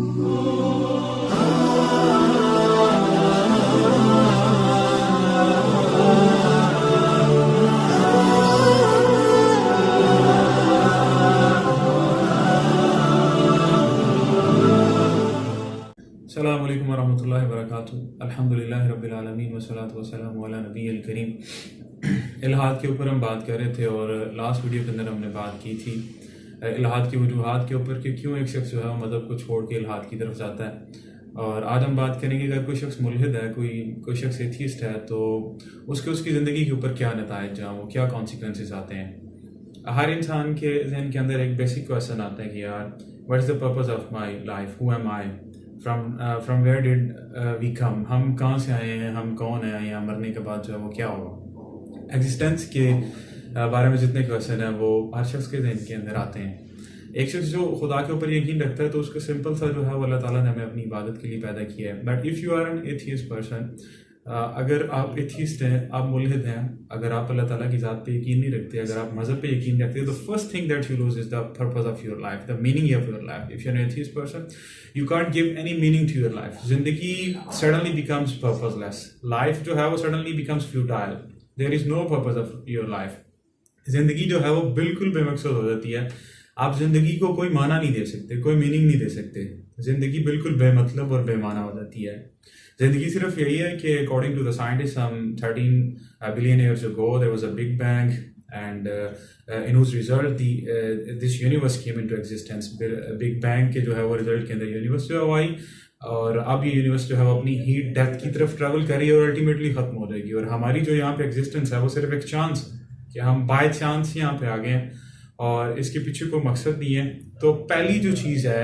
अस्सलामु अलैकुम वरहमतुल्लाहि वबरकातुहू। अल्हम्दुलिल्लाहि रब्बिल आलमीन वस्सलातु वस्सलामु अला नबिय्यिल करीम। इल्हाद के ऊपर हम बात कर रहे थे और लास्ट वीडियो के अंदर हमने बात की थी इल्हाद की वजूहात के ऊपर कि क्यों एक शख्स जो है मज़हब को छोड़ के इल्हाद की तरफ जाता है। और आज हम बात करेंगे अगर कोई शख्स मुल्हिद है, कोई शख्स एथियस्ट है, तो उसकी ज़िंदगी के ऊपर क्या नताइज हैं, वो क्या कॉन्सिक्वेंसेस आते हैं। हर इंसान के जहन के अंदर एक बेसिक क्वेश्चन आता है कि यार what is the purpose of my life, who am I, from where did we come, हम कहाँ से आए हैं, हम कौन हैं, या मरने के बाद जो है वो क्या होगा। एग्जिस्टेंस के बारे में जितने क्वेश्चन हैं वो हर शख्स के जहन के अंदर आते हैं। एक शख्स जो खुदा के ऊपर यकीन रखता है तो उसका सिंपल सा जो है वो अल्लाह ताला ने हमें अपनी इबादत के लिए पैदा किया है। But if you are an atheist person, अगर आप एथियस्ट हैं, आप मुल्हिद हैं, अगर आप अल्लाह ताला की ज़ात पे यकीन नहीं रखते, अगर आप मज़हब पे यकीन रखते, तो first thing that you lose is the purpose of your life, the meaning of your life. If you are an atheist person, you can't give any meaning to your life. जिंदगी सडनली बिकम्स पर्पसलेस, लाइफ जो है वो suddenly becomes futile, there is no purpose of your life. जिंदगी जो है वो बिल्कुल बेमकसद हो जाती है। आप जिंदगी को कोई माना नहीं दे सकते, कोई मीनिंग नहीं दे सकते। जिंदगी बिल्कुल बेमतलब और बेमाना हो जाती है। जिंदगी सिर्फ यही है कि according to the scientist some 13 billion years ago there was a big bang and in whose result this universe came into existence. Big bang के जो है वो रिजल्ट के अंदर यूनिवर्स जो है आई, और अब ये यूनिवर्स जो है वो अपनी हीट डेथ की तरफ ट्रैवल कर रही है और अल्टीमेटली खत्म हो जाएगी। और हमारी जो यहाँ पे एग्जिस्टेंस है वो सिर्फ एक चांस है कि हम बाय चांस यहाँ पे आ गए हैं और इसके पीछे कोई मकसद नहीं है। तो पहली जो चीज़ है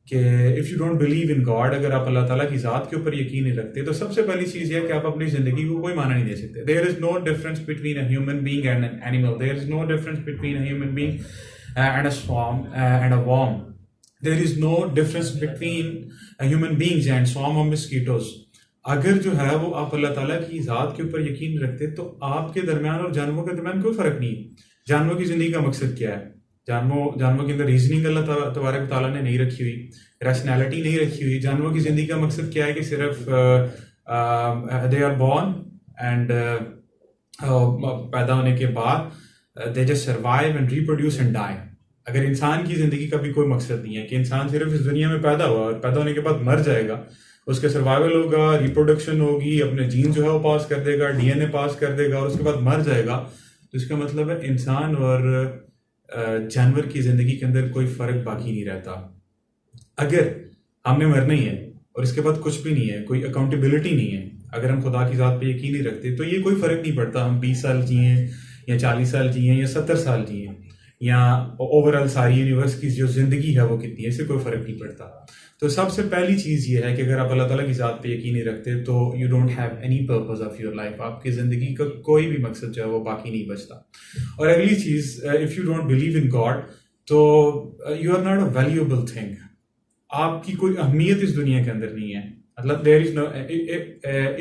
कि if you don't believe in God, अगर आप अल्लाह ताला की ज़ात के ऊपर यकीन नहीं रखते, तो सबसे पहली चीज़ है कि आप अपनी ज़िंदगी को कोई माना नहीं दे सकते। There is no difference between a human being and an animal, there is no difference between a human being and a swarm and a worm, there is no difference between a human beings and swarm of mosquitoes. अगर जो है वो आप अल्लाह ताला की ज़ात के ऊपर यकीन रखते, तो आपके दरमियान और जानवरों के दरमियान कोई फ़र्क नहीं है। जानवरों की ज़िंदगी का मकसद क्या है? जानवरों के अंदर रीजनिंग अल्लाह तबारक ताला ने नहीं रखी हुई, रैशनैलिटी नहीं रखी हुई। जानवरों की ज़िंदगी का मकसद क्या है कि सिर्फ दे आर बॉर्न एंड पैदा होने के बाद they just survive and reproduce and die. अगर इंसान की ज़िंदगी का भी कोई मकसद नहीं है कि इंसान सिर्फ इस दुनिया में पैदा हुआ और पैदा होने के बाद मर जाएगा, उसके सर्वाइवल होगा, रिप्रोडक्शन होगी, अपने जीन जो है वो पास कर देगा, डीएनए पास कर देगा और उसके बाद मर जाएगा, तो इसका मतलब है इंसान और जानवर की ज़िंदगी के अंदर कोई फ़र्क बाकी नहीं रहता। अगर हमने मरना ही है और इसके बाद कुछ भी नहीं है, कोई अकाउंटेबिलिटी नहीं है, अगर हम खुदा की ज़ात पे यकीन नहीं रखते, तो ये कोई फ़र्क नहीं पड़ता हम 20 साल जिए या 40 साल जिए या 70 साल जिए, या ओवरऑल सारी यूनिवर्स की जो ज़िंदगी है वो कितनी है, इससे कोई फ़र्क नहीं पड़ता। तो सबसे पहली चीज़ ये है कि अगर आप अल्लाह ताला की ज़ात पे यकीन नहीं रखते, तो you don't have any purpose of your life. आपकी ज़िंदगी का कोई भी मकसद जो है वो बाकी नहीं बचता। और अगली चीज़, if you don't believe in God, तो you are not a valuable thing. आपकी कोई अहमियत इस दुनिया के अंदर नहीं है। मतलब there is no,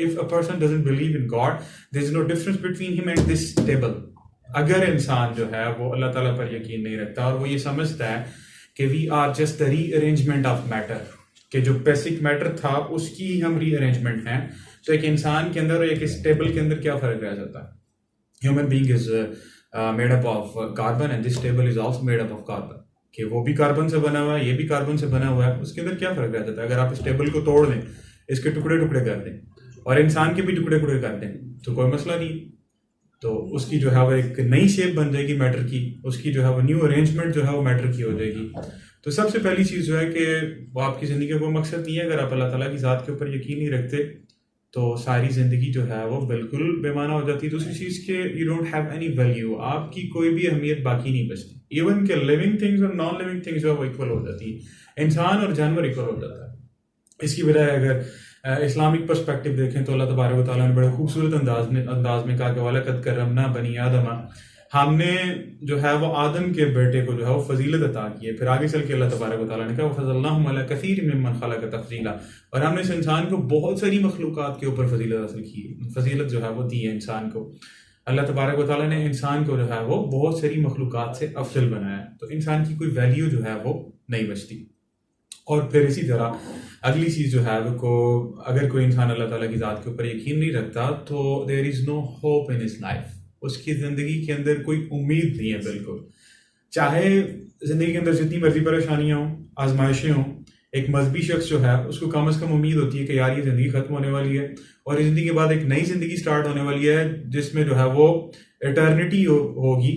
if a person doesn't believe in God, there is no difference between him and this table. अगर इंसान जो है वो अल्लाह ताला पर यकीन नहीं रखता और वो ये समझता है कि we are just the rearrangement of matter, कि जो बेसिक मैटर था उसकी हम रीअरेंजमेंट हैं, तो एक इंसान के अंदर और एक इस टेबल के अंदर क्या फ़र्क रह जाता है? Human being is made up of carbon and this table is also made up of carbon, कि वो भी कार्बन से बना हुआ है, ये भी कार्बन से बना हुआ है, उसके अंदर क्या फ़र्क रह जाता है? अगर आप इस टेबल को तोड़ दें, इसके टुकड़े टुकड़े कर दें और इंसान के भी टुकड़े टुकड़े कर दें, तो कोई मसला नहीं। तो उसकी जो है वो एक नई शेप बन जाएगी मैटर की, उसकी जो है वो न्यू अरेंजमेंट जो है वो मैटर की हो जाएगी। तो सबसे पहली चीज़ जो है कि वो आपकी ज़िंदगी का कोई मकसद नहीं है। अगर आप अल्लाह ताला की ज़ात के ऊपर यकीन नहीं रखते, तो सारी ज़िंदगी जो है वो बिल्कुल बेमाना हो जाती है। दूसरी चीज़ के you don't have any value, आपकी कोई भी अहमियत बाकी नहीं बचती। इवन के लिविंग थिंग्स और नॉन लिविंग थिंग्स जो है वो इक्वल हो जाती है, इंसान और जानवर इक्वल हो जाता है। इसकी बजाय अगर इस्लामिक पर्सपेक्टिव देखें तो अल्लाह तबारक व तआला ने बड़े खूबसूरत अंदाज में कहा कि वलक़द कररमना बनी आदमा, हमने जो है वो आदम के बेटे को जो है वो फजीलत अता की है। फिर आगे चल के अल्लाह तबारक व तआला ने कहा फज़लनाहुम अला कसीर मिम्मन खलक़ तफ़ज़ीला, और हमने इस इंसान को बहुत सारी मखलूक़ात के ऊपर फजीलत हासिल की है, फजीलत जो है वो दी है इंसान को। अल्लाह तबारक व तआला ने इंसान को जो है वो बहुत सारी मखलूक़ात से अफजल बनाया है, तो इंसान की कोई वैल्यू जो है वो नहीं बचती। और फिर इसी तरह अगली चीज़ जो है वो अगर कोई इंसान अल्लाह ताला की ज़ात के ऊपर यकीन नहीं रखता तो there is no hope in his life, उसकी ज़िंदगी के अंदर कोई उम्मीद नहीं है बिल्कुल। चाहे ज़िंदगी के अंदर जितनी मर्जी परेशानियाँ हों, आजमाइशें हों, एक मजहबी शख्स जो है उसको कम से कम उम्मीद होती है कि यार ये ज़िंदगी ख़त्म होने वाली है और इस ज़िंदगी के बाद एक नई ज़िंदगी स्टार्ट होने वाली है जिसमें जो है वो एटर्निटी होगी,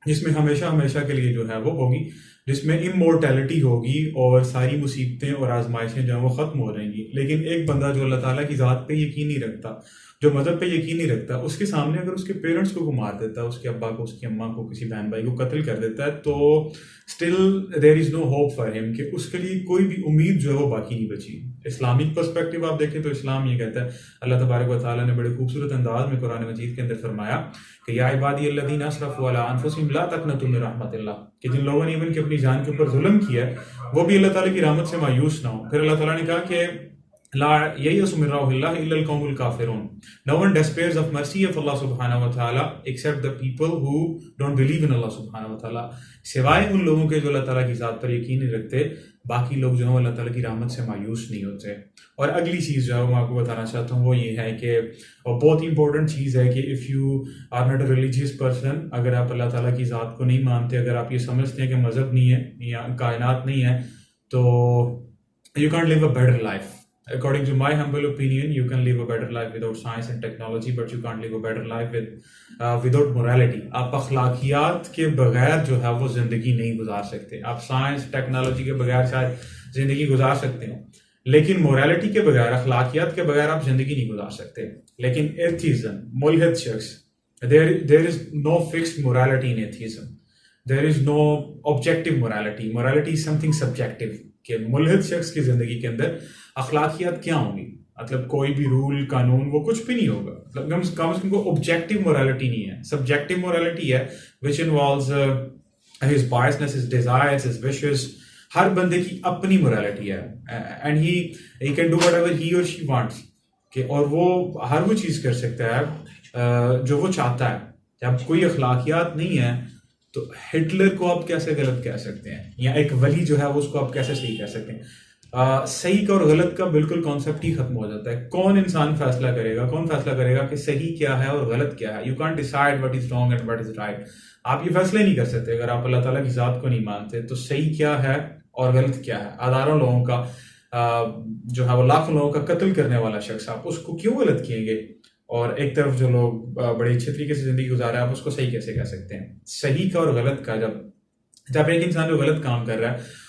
जिसमें हमेशा हमेशा के लिए जो है वो होगी, जिसमें इमोर्टैलिटी होगी और सारी मुसीबतें और आजमाइशें जो है वो ख़त्म हो जाएंगी। लेकिन एक बंदा जो अल्लाह ताला की ज़ात पे यकीन नहीं रखता, जो मज़हब पे यकीन नहीं रखता, उसके सामने अगर उसके पेरेंट्स को मार देता है, उसके अब्बा को, उसकी अम्मा को, किसी बहन भाई को कत्ल कर देता है, तो still there is no hope for him, कि उसके लिए कोई भी उम्मीद जो है वो बाकी नहीं बची। इस्लामिक पर्सपेक्टिव आप देखें तो इस्लाम ये कहता है, अल्लाह तबारक व तआला ने बड़े खूबसूरत अंदाज में कुरान मजीद के अंदर फरमाया कि या इबादी अल्लज़ीना असरफ़ू अला अनफुसिहिम ला तक़नतू मिन रहमतिल्लाह, कि जिन लोगों ने इवन की अपनी जान के ऊपर जुल्म किया वो भी अल्लाह ताला की रहमत से मायूस ना हो। फिर अल्लाह ताला ने कहा कि ला ययअसु मिन रौहिल्लाह इल्लल कौमुल काफिरून, no one despairs of mercy of Allah subhanahu wa ta'ala except the people who don't believe in Allah subhanahu wa ta'ala, सिवाय उन लोगों के जो अल्लाह ताला की ज़ात पर यकीन नहीं रखते, बाकी लोग जो है अल्लाह ताला की रहमत से मायूस नहीं होते। और अगली चीज़ जो है मैं आपको बताना चाहता हूँ वो ये है कि, और बहुत इंपॉर्टेंट चीज़ है कि if you are not a religious person, अगर आप अल्लाह ताला की ज़ात को नहीं मानते, अगर आप ये समझते हैं कि मज़हब नहीं है या कायनात नहीं है, तो you can't live a better life. According to my humble opinion, you can live a better life without science and technology, but you can't live a better life without morality. आप अखलाकियात के बगैर जो है वो जिंदगी नहीं गुजार सकते। आप साइंस टेक्नोलॉजी के बगैर शायद जिंदगी गुजार सकते हो, लेकिन मोरालिटी के बगैर, अखलाकियात के बगैर आप जिंदगी नहीं गुजार सकते। लेकिन एथिज्म, मुल्हिद शख्स, there is no fixed morality in atheism. There is no objective morality. Morality is something subjective. कि मुल्हिद शख्स की जिंदगी के अंदर अखलाकियात क्या होंगी, मतलब कोई भी रूल कानून वो कुछ भी नहीं होगा, मतलब कम से कम ऑब्जेक्टिव मोरालिटी नहीं है, सब्जेक्टिव मोरालिटी है which involves his biasness, his desires, his wishes. हर बंदे की अपनी मोरालिटी है and he can do whatever he और शी वांट्स, कि और वो हर वो चीज कर सकता है जो वो चाहता है। जब कोई अखलाकियात नहीं है तो हिटलर को आप कैसे गलत कह सकते हैं, या एक वली जो है वो उसको आप कैसे सही कह सकते हैं। सही का और गलत का बिल्कुल कॉन्सेप्ट ही खत्म हो जाता है। कौन इंसान फैसला करेगा, कौन फैसला करेगा कि सही क्या है और गलत क्या है? You can't decide what is wrong and what is right. आप ये फैसले नहीं कर सकते अगर आप अल्लाह ताला की जात को नहीं मानते तो सही क्या है और गलत क्या है। हजारों लोगों का जो है वो लाखों लोगों का कत्ल करने वाला शख्स, आप उसको क्यों गलत किएंगे? और एक तरफ जो लोग बड़े अच्छे तरीके से जिंदगी गुजार रहे हैं, आप उसको सही कैसे कह सकते हैं? सही का और गलत का, जब एक इंसान जो गलत काम कर रहा है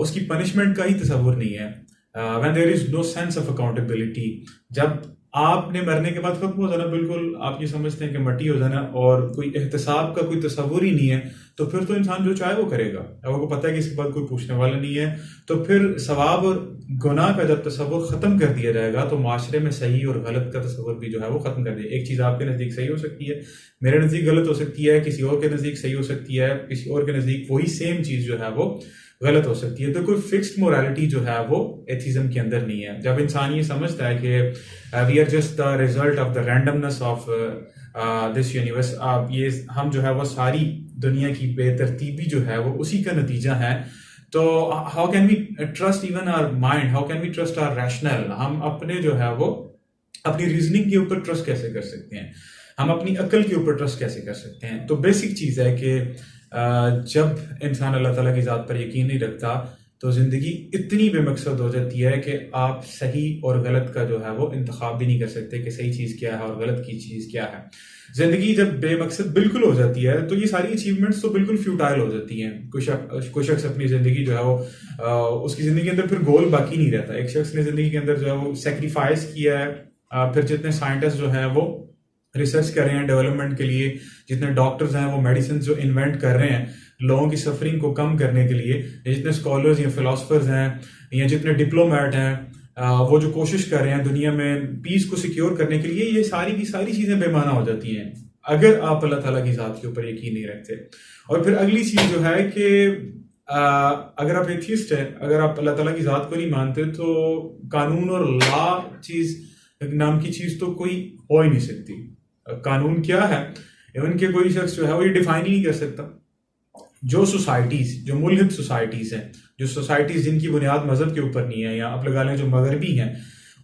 उसकी पनिशमेंट का ही तस्वुर नहीं है। When there is no sense of accountability, जब आपने मरने के बाद खत्म हो जाना, बिल्कुल आप ये समझते हैं कि मट्टी हो जाना और कोई एहतसाब का कोई तस्वुर ही नहीं है, तो फिर तो इंसान जो चाहे वो करेगा। अब आपको पता है कि इसके बाद कोई पूछने वाला नहीं है, तो फिर सवाब और गुनाह का जब तस्वुर खत्म कर दिया जाएगा तो माशरे में सही और गलत का तस्वुर भी जो है वो खत्म कर दिया। एक चीज आपके नजदीक सही हो सकती है, मेरे नजदीक गलत हो सकती है, किसी और के नजदीक सही हो सकती है, किसी और के नजदीक वही सेम चीज जो है वो गलत हो सकती है। तो कोई फिक्स्ड मोरालिटी जो है वो एथिज्म के अंदर नहीं है। जब इंसान ये समझता है कि we are just the result of the randomness of this universe, ये हम जो है वो सारी दुनिया की बेतरतीबी जो है वो उसी का नतीजा है, तो how can we trust even our mind, how can we trust our rational? हम अपने जो है वो अपनी रीजनिंग के ऊपर ट्रस्ट कैसे कर सकते हैं, हम अपनी अक्ल के ऊपर ट्रस्ट कैसे कर सकते हैं? तो बेसिक चीज है कि जब इंसान अल्लाह ताला की ज़ात पर यकीन नहीं रखता तो ज़िंदगी इतनी बेमकसद हो जाती है कि आप सही और गलत का जो है वो इंतखाब भी नहीं कर सकते कि सही चीज़ क्या है और गलत की चीज़ क्या है। ज़िंदगी जब बेमकसद बिल्कुल हो जाती है तो ये सारी अचीवमेंट्स तो बिल्कुल फ्यूटाइल हो जाती हैं। कोई शख्स अपनी ज़िंदगी जो है वो उसकी ज़िंदगी के अंदर फिर गोल बाकी नहीं रहता। एक शख्स ने ज़िंदगी के अंदर जो है वो सेक्रीफाइस किया है, फिर जितने साइंटिस्ट जो हैं वो रिसर्च कर रहे हैं डेवलपमेंट के लिए, जितने डॉक्टर्स हैं वो मेडिसिन जो इन्वेंट कर रहे हैं लोगों की सफरिंग को कम करने के लिए, जितने स्कॉलर्स या फिलोसफर्स हैं या जितने डिप्लोमेट हैं वो जो कोशिश कर रहे हैं दुनिया में पीस को सिक्योर करने के लिए, ये सारी की सारी चीजें बेमाना हो जाती हैं अगर आप अल्लाह ताला की ज़ात के ऊपर यकीन नहीं रखते। और फिर अगली चीज जो है कि अगर आप एथिस्ट हैं, अगर आप अल्लाह ताला की ज़ात को नहीं मानते तो कानून और लॉ चीज नाम की चीज तो कोई हो ही नहीं सकती। कानून क्या है इवन के कोई शख्स जो है वो ये डिफाइन ही नहीं कर सकता। जो सोसाइटीज, जो मुल्हिद सोसाइटीज हैं, जो सोसाइटीज जिनकी बुनियाद मजहब के ऊपर नहीं है, या आप लगा लें जो मगरबी हैं,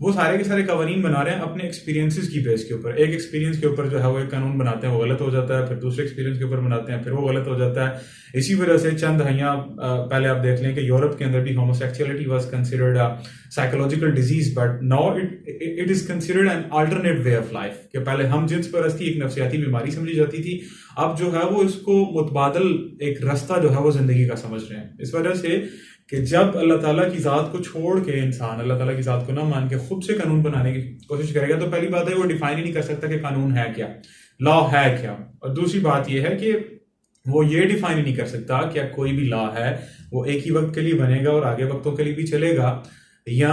वो सारे के सारे कवानीन बना रहे हैं अपने एक्सपीरियंसेस की बेस के ऊपर। एक एक्सपीरियंस के ऊपर जो है वो एक कानून बनाते हैं, वो गलत हो जाता है, फिर दूसरे एक्सपीरियंस के ऊपर बनाते हैं, फिर वो गलत हो जाता है। इसी वजह से चंद दहाइयाँ पहले आप देख लें कि यूरोप के अंदर भी homosexuality was considered a psychological disease, but now it is considered an alternate way of life. कि पहले हम जिन्स परस्ती एक नफ्सियाती बीमारी समझी जाती थी, अब जो है वो इसको मुतबादल एक रास्ता जो है वो जिंदगी का समझ रहे हैं। इस वजह से कि जब अल्लाह ताला की ज़ात को छोड़ के इंसान अल्लाह ताला की ज़ात को ना मान के खुद से कानून बनाने की कोशिश करेगा, तो पहली बात है वो डिफाइन ही नहीं कर सकता कि कानून है क्या, लॉ है क्या। और दूसरी बात ये है कि वो ये डिफाइन ही नहीं कर सकता कि कोई भी लॉ है वो एक ही वक्त के लिए बनेगा और आगे वक्तों के लिए भी चलेगा, या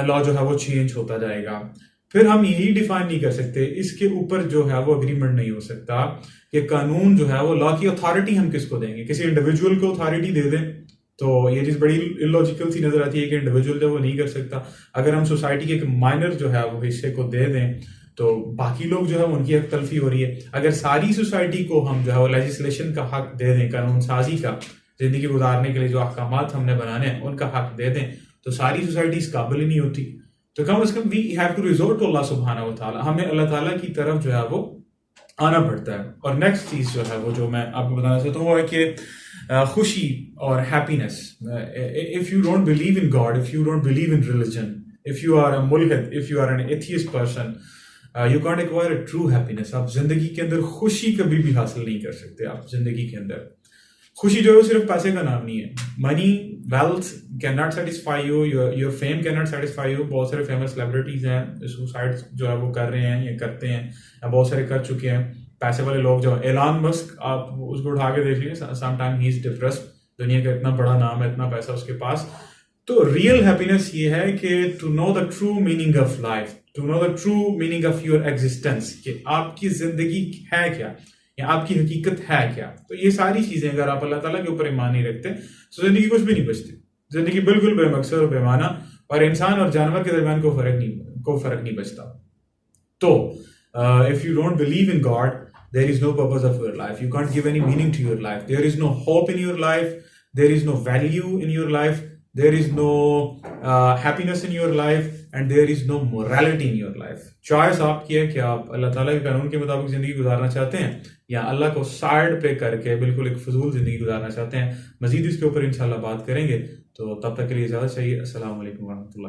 लॉ जो है वो चेंज होता जाएगा। फिर हम यही डिफाइन नहीं कर सकते, इसके ऊपर जो है वो अग्रीमेंट नहीं हो सकता कि कानून जो है वो लॉ की अथॉरिटी हम किसको देंगे, किसी इंडिविजुअल को अथॉरिटी दे दें, तो ये चीज बड़ी इलॉजिकल सी नजर आती है कि इंडिविजुअल जो वो नहीं कर सकता। अगर हम सोसाइटी के एक माइनर जो है वो हिस्से को दे दें तो बाकी लोग जो है उनकी हक तलफी हो रही है। अगर सारी सोसाइटी को हम जो है वो लेजिस्लेशन का हक दे दें, कानून साजी का, जिंदगी गुजारने के लिए जो अहकामात हमने बनाने हैं उनका हक दे दें, तो सारी सोसाइटी इस काबिल ही नहीं होती। तो कम से कम we have to resort to Allah सुब्हानहू व तआला, हमें अल्लाह ताला की तरफ जो है वो आना पड़ता है। और नेक्स्ट चीज जो है वो जो मैं आपको बताना चाहता हूँ वो है कि खुशी और happiness. If you don't believe in God, if you don't believe in religion, if you are a मुल्हिद, if you are an atheist person, you can't acquire a true happiness. आप जिंदगी के अंदर खुशी कभी भी हासिल नहीं कर सकते। आप जिंदगी के अंदर खुशी जो है सिर्फ पैसे का नाम नहीं है। Money, wealth can not satisfy you, your fame can not satisfy you. बहुत सारे फेमस सेलिब्रिटीज हैं सुसाइड जो है वो कर रहे हैं या करते हैं, या बहुत सारे कर चुके हैं। पैसे वाले लोग जो एलन मस्क, आप उसको उठा के देख लीजिए, some time he is depressed. दुनिया का इतना बड़ा नाम है, इतना पैसा उसके पास। तो रियल हैप्पीनेस ये है कि to know the true meaning of life, to know the true meaning of your existence, कि आपकी जिंदगी है क्या या आपकी हकीकत है क्या। तो ये सारी चीजें अगर आप अल्लाह ताला के ऊपर ईमान नहीं रखते तो जिंदगी कुछ भी नहीं बचती। जिंदगी बिल्कुल बेमकसद और बेमाना, और इंसान और जानवर के दरमियान कोई फर्क नहीं बचता। तो if you don't believe in God, there is no purpose of your life. You can't give any meaning to your life. There is no hope in your life. There is no value in your life. There is no happiness in your life. And there is no morality in your life. Choice आपकी है कि आप अल्लाह ताला के कानून के मुताबिक जिंदगी गुजारना चाहते हैं, या अल्लाह को साइड पे करके बिल्कुल एक फजूल जिंदगी गुजारना चाहते हैं। मजीद इसके ऊपर इंशाल्लाह बात करेंगे, तो तब तक के लिए इजाजत चाहिए। अस्सलाम वालेकुम वरहमतुल्लाह।